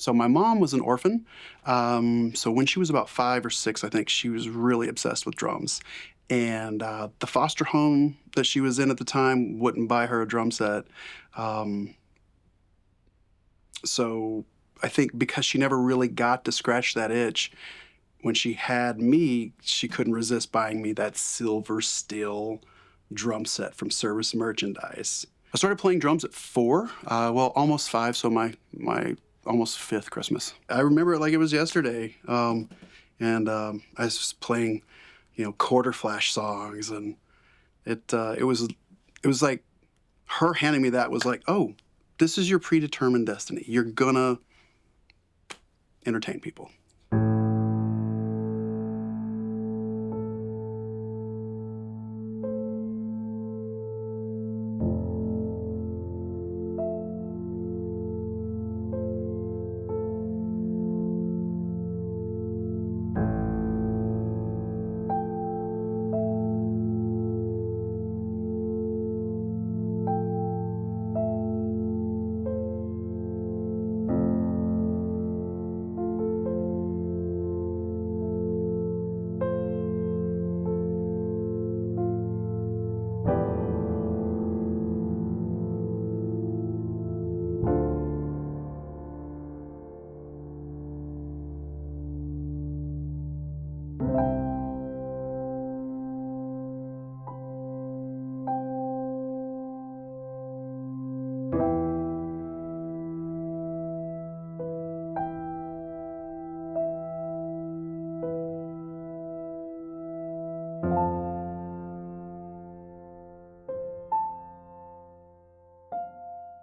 So my mom was an orphan. So when she was about 5 or 6, I think, she was really obsessed with drums. And the foster home that she was in at the time wouldn't buy her a drum set. So I think because she never really got to scratch that itch, when she had me, she couldn't resist buying me that silver steel drum set from Service Merchandise. I started playing drums at 4, well, almost 5, so my almost 5th Christmas. I remember it like it was yesterday, and I was playing, quarter flash songs, and it was like her handing me that was like, oh, this is your predetermined destiny. You're gonna entertain people.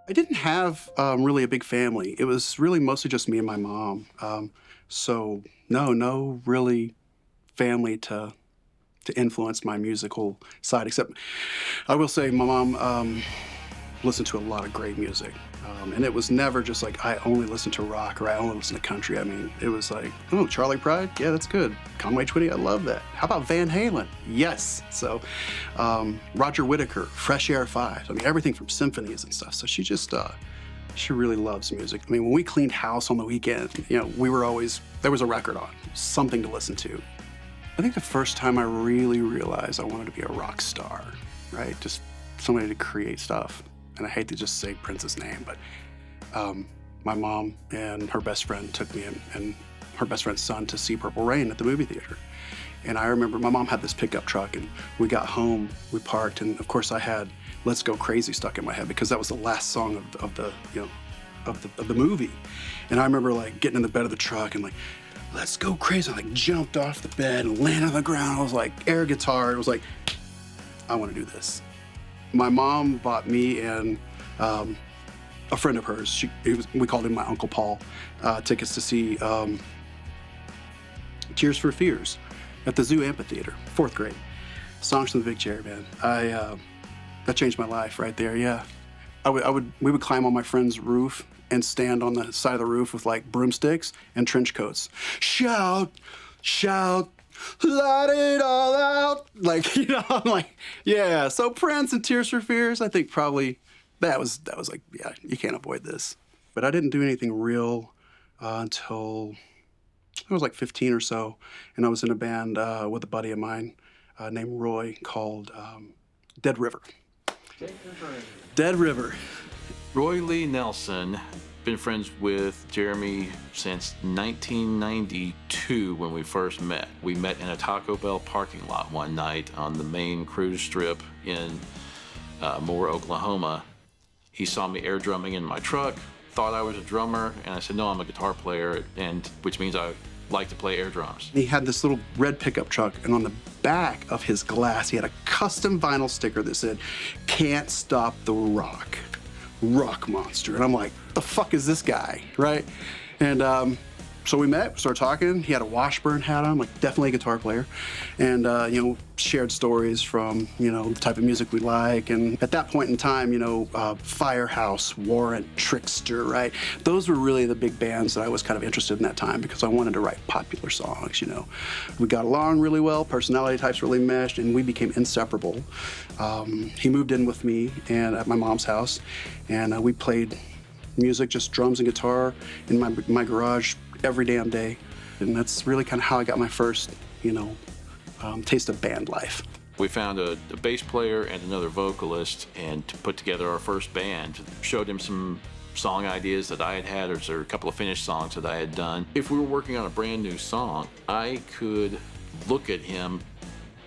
I didn't have really a big family. It was really mostly just me and my mom. So no really family to influence my musical side, except I will say my mom listened to a lot of great music. And it was never just like, I only listen to rock or I only listen to country. I mean, it was like, oh, Charlie Pride? Yeah, that's good. Conway Twitty, I love that. How about Van Halen? Yes. So Roger Whittaker, Fresh Air 5. I mean, everything from symphonies and stuff. So she just, she really loves music. I mean, when we cleaned house on the weekend, we were always, there was a record on, something to listen to. I think the first time I really realized I wanted to be a rock star, right? Just somebody to create stuff. And I hate to just say Prince's name, but my mom and her best friend took me and her best friend's son to see Purple Rain at the movie theater. And I remember my mom had this pickup truck, and we got home, we parked, and of course I had "Let's Go Crazy" stuck in my head because that was the last song of the movie. And I remember like getting in the bed of the truck and like, "Let's go crazy!" I like jumped off the bed and landed on the ground. I was like air guitar. It was like, I want to do this. My mom bought me and a friend of hers, we called him my Uncle Paul, tickets to see Tears for Fears at the Zoo Amphitheater, 4th grade. Songs from the Big Cherry Band. That changed my life right there, yeah. We would climb on my friend's roof and stand on the side of the roof with like broomsticks and trench coats. Shout, shout, let it all out. Like, I'm like, yeah. So Prince and Tears for Fears, I think probably that was like, yeah, you can't avoid this. But I didn't do anything real until I was like 15 or so. And I was in a band with a buddy of mine named Roy called Dead River. Dead River. Roy Lee Nelson, been friends with Jeremy since 1992 when we first met. We met in a Taco Bell parking lot one night on the main cruise strip in Moore, Oklahoma. He saw me air drumming in my truck, thought I was a drummer, and I said, no, I'm a guitar player, and which means I like to play air drums. He had this little red pickup truck, and on the back of his glass, he had a custom vinyl sticker that said, "Can't Stop the Rock, Rock Monster." And I'm like, the fuck is this guy, right? And so we met, started talking. He had a Washburn hat on, like definitely a guitar player. And, shared stories from, the type of music we like. And at that point in time, Firehouse, Warrant, Trickster, right? Those were really the big bands that I was kind of interested in that time because I wanted to write popular songs, We got along really well, personality types really meshed, and we became inseparable. He moved in with me and at my mom's house, and we played music, just drums and guitar in my garage every damn day. And that's really kind of how I got my first, taste of band life. We found a bass player and another vocalist, and to put together our first band. Showed him some song ideas that I had, or a couple of finished songs that I had done. If we were working on a brand new song, I could look at him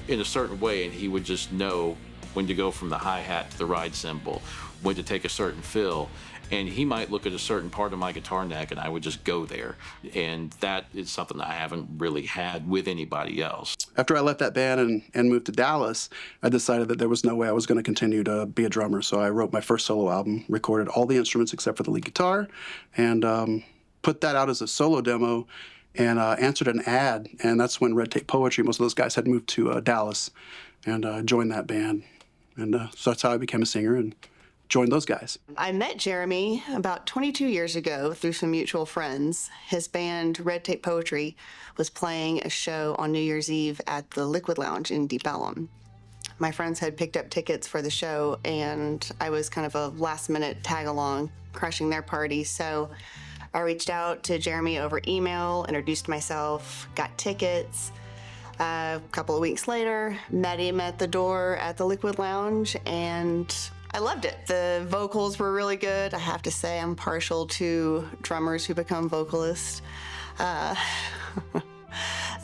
in a certain way and he would just know when to go from the hi-hat to the ride cymbal, when to take a certain fill. And he might look at a certain part of my guitar neck and I would just go there. And that is something I haven't really had with anybody else. After I left that band and moved to Dallas, I decided that there was no way I was going to continue to be a drummer. So I wrote my first solo album, recorded all the instruments except for the lead guitar, and put that out as a solo demo, and answered an ad. And that's when Red Tape Poetry, most of those guys had moved to Dallas, and joined that band. And so that's how I became a singer and joined those guys. I met Jeremy about 22 years ago through some mutual friends. His band, Red Tape Poetry, was playing a show on New Year's Eve at the Liquid Lounge in Deep Ellum. My friends had picked up tickets for the show, and I was kind of a last-minute tag-along, crashing their party. So I reached out to Jeremy over email, introduced myself, got tickets. A couple of weeks later, met him at the door at the Liquid Lounge, and I loved it. The vocals were really good. I have to say I'm partial to drummers who become vocalists.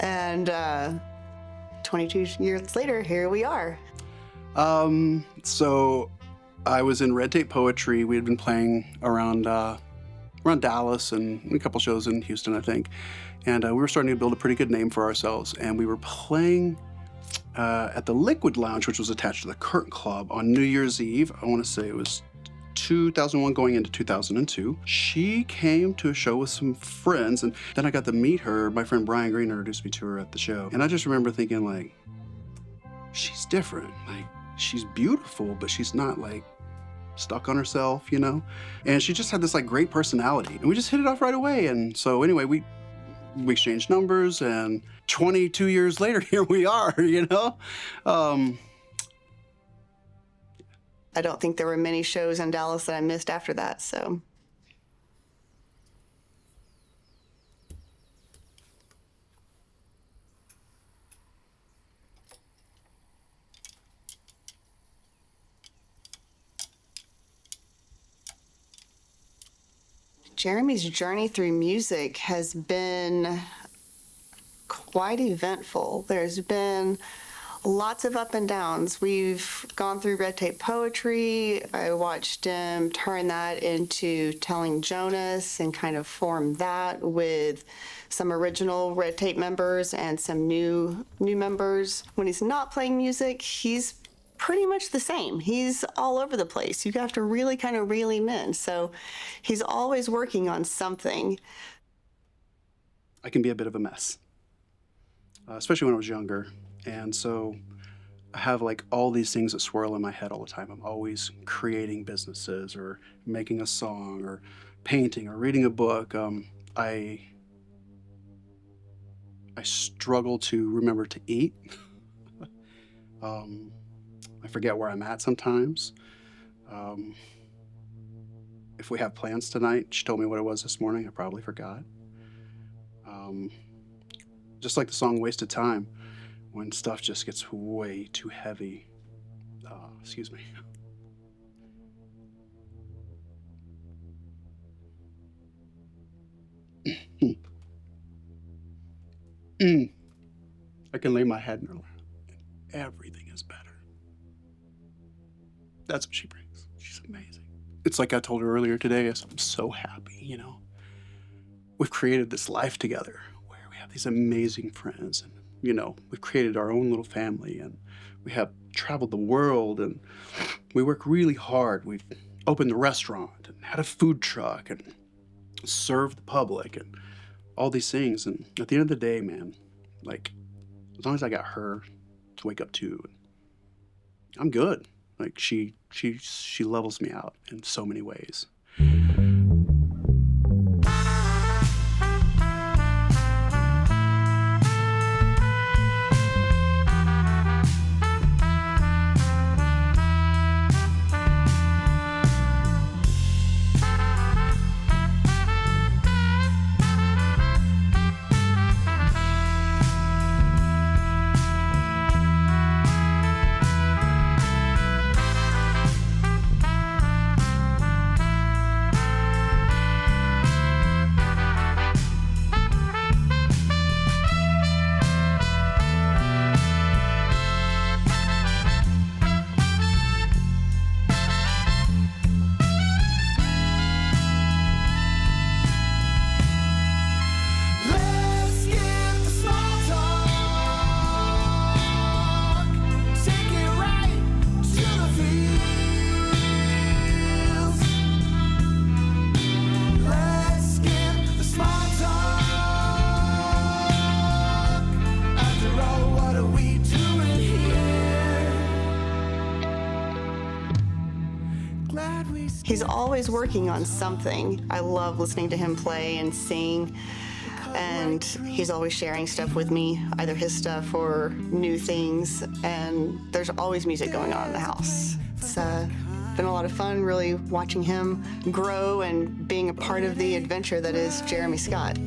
And 22 years later, here we are. So I was in Red Tape Poetry. We had been playing around Dallas and a couple shows in Houston, I think. And we were starting to build a pretty good name for ourselves. And we were playing at the Liquid Lounge, which was attached to the Curtain Club, on New Year's Eve. I want to say it was 2001 going into 2002. She came to a show with some friends, and then I got to meet her. My friend Brian Green introduced me to her at the show. And I just remember thinking, like, she's different. Like, she's beautiful, but she's not, like, stuck on herself, And she just had this, like, great personality. And we just hit it off right away. And so anyway, we exchanged numbers, and 22 years later, here we are, I don't think there were many shows in Dallas that I missed after that, so. Jeremy's journey through music has been quite eventful. There's been lots of up and downs. We've gone through Red Tape Poetry. I watched him turn that into Telling Jonas and kind of form that with some original Red Tape members and some new members. When he's not playing music, he's pretty much the same. He's all over the place. You have to really kind of reel him in. So he's always working on something. I can be a bit of a mess, especially when I was younger. And so I have like all these things that swirl in my head all the time. I'm always creating businesses or making a song or painting or reading a book. I struggle to remember to eat. I forget where I'm at sometimes. If we have plans tonight, she told me what it was this morning, I probably forgot. Just like the song Wasted Time, when stuff just gets way too heavy. Excuse me. I can lay my head in her lap and everything is better. That's what she brings. She's amazing. It's like I told her earlier today, I'm so happy, We've created this life together where we have these amazing friends, and, we've created our own little family, and we have traveled the world, and we work really hard. We've opened a restaurant and had a food truck and served the public and all these things. And at the end of the day, man, like, as long as I got her to wake up to, I'm good. Like, she levels me out in so many ways. He's always working on something. I love listening to him play and sing, and he's always sharing stuff with me, either his stuff or new things, and there's always music going on in the house. It's been a lot of fun really watching him grow and being a part of the adventure that is Jeremy Scott.